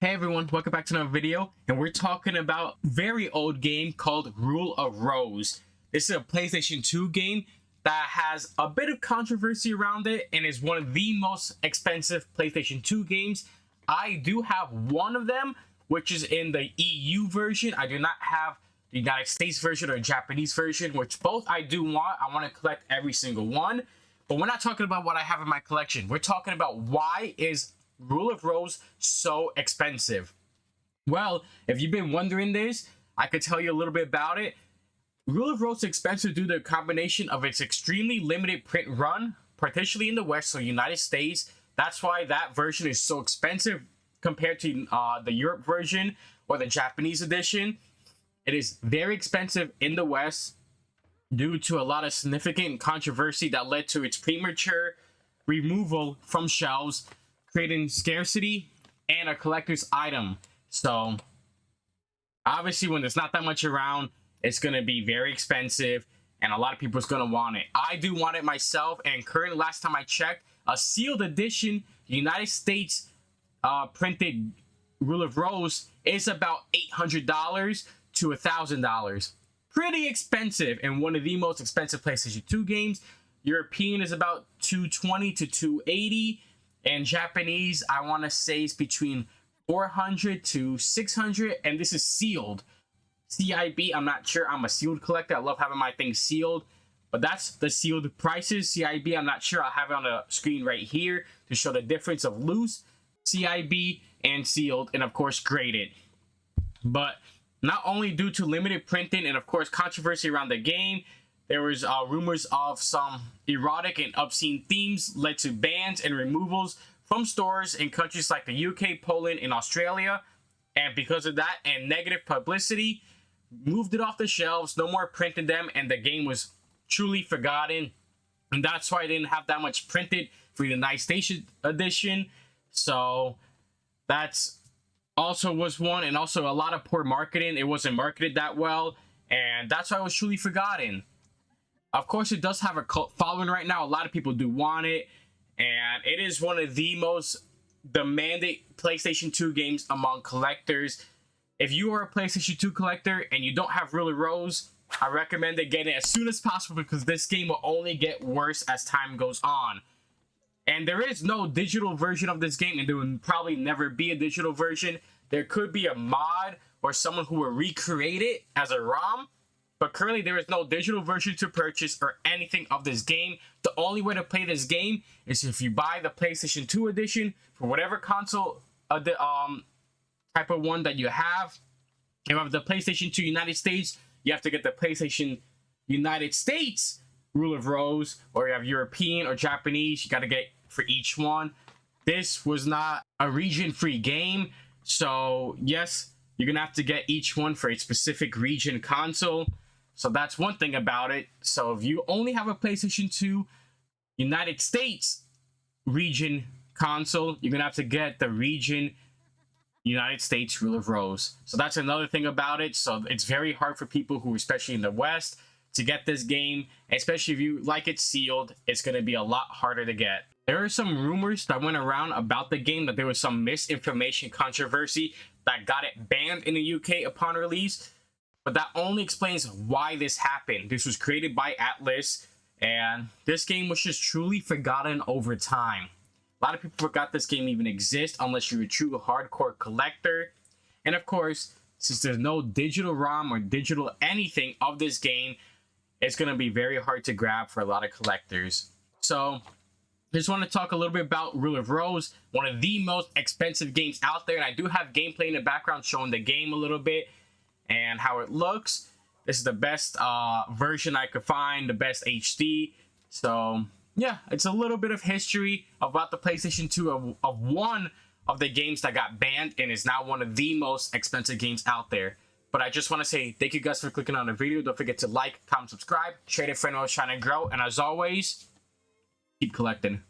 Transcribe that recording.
Hey everyone, welcome back to another video, and we're talking about a very old game called Rule of Rose. This is a PlayStation 2 game that has a bit of controversy around it and is one of the most expensive PlayStation 2 games. I do have one of them, which is in the EU version. I do not have the United States version or Japanese version, which both I do want. I want to collect every single one, but we're not talking about what I have in my collection. We're talking about why is Rule of Rose so expensive. Well, if you've been wondering this, I could tell you a little bit about it. Rule of Rose is expensive due to the combination of its extremely limited print run, particularly in the West, so United States. That's why that version is so expensive compared to the Europe version or the Japanese edition. It is very expensive in the West due to a lot of significant controversy that led to its premature removal from shelves, creating scarcity and a collector's item. So obviously when there's not that much around, it's going to be very expensive and a lot of people is going to want it. I do want it myself, and currently, last time I checked, a sealed edition United States printed Rule of Rose is about $800 to $1,000. Pretty expensive, and one of the most expensive PlayStation 2 games. European is about $220 to $280. And Japanese, I want to say, is between $400 to $600, and this is sealed. CIB, I'm not sure. I'm a sealed collector. I love having my things sealed, but that's the sealed prices. CIB, I'm not sure. I'll have it on the screen right here to show the difference of loose, CIB, and sealed, and of course graded. But not only due to limited printing and of course controversy around the game, there was rumors of some erotic and obscene themes led to bans and removals from stores in countries like the UK, Poland, and Australia. And because of that and negative publicity, moved it off the shelves, no more printing them, and the game was truly forgotten. And that's why I didn't have that much printed for the United States edition. So that's also was one, and also a lot of poor marketing. It wasn't marketed that well, and that's why it was truly forgotten. Of course, it does have a cult following right now. A lot of people do want it, and it is one of the most demanded PlayStation 2 games among collectors. If you are a PlayStation 2 collector and you don't have Rule of Rose, I recommend getting it as soon as possible because this game will only get worse as time goes on. And there is no digital version of this game, and there will probably never be a digital version. There could be a mod or someone who will recreate it as a ROM. But currently, there is no digital version to purchase or anything of this game. The only way to play this game is if you buy the PlayStation 2 edition for whatever console type of one that you have. If you have the PlayStation 2 United States, you have to get the PlayStation United States Rule of Rose, or you have European or Japanese, you got to get for each one. This was not a region-free game, so yes, you're going to have to get each one for a specific region console. So that's one thing about it. So if you only have a PlayStation 2 United States region console, you're going to have to get the region United States Rule of Rose. So that's another thing about it. So it's very hard for people who, especially in the West, to get this game. Especially if you like it sealed, it's going to be a lot harder to get. There are some rumors that went around about the game that there was some misinformation controversy that got it banned in the UK upon release. But that only explains why this happened. This was created by Atlas, and this game was just truly forgotten over time. A lot of people forgot this game even exists unless you're a true hardcore collector. And of course, since there's no digital ROM or digital anything of this game, it's going to be very hard to grab for a lot of collectors. So I just want to talk a little bit about Rule of Rose, one of the most expensive games out there. And I do have gameplay in the background showing the game a little bit and how it looks. This is the best version I could find, the best HD. So yeah, it's a little bit of history about the PlayStation 2 of one of the games that got banned and is now one of the most expensive games out there. But I just want to say thank you guys for clicking on the video. Don't forget to like, comment, subscribe, share it, friend, always trying to grow. And as always, keep collecting.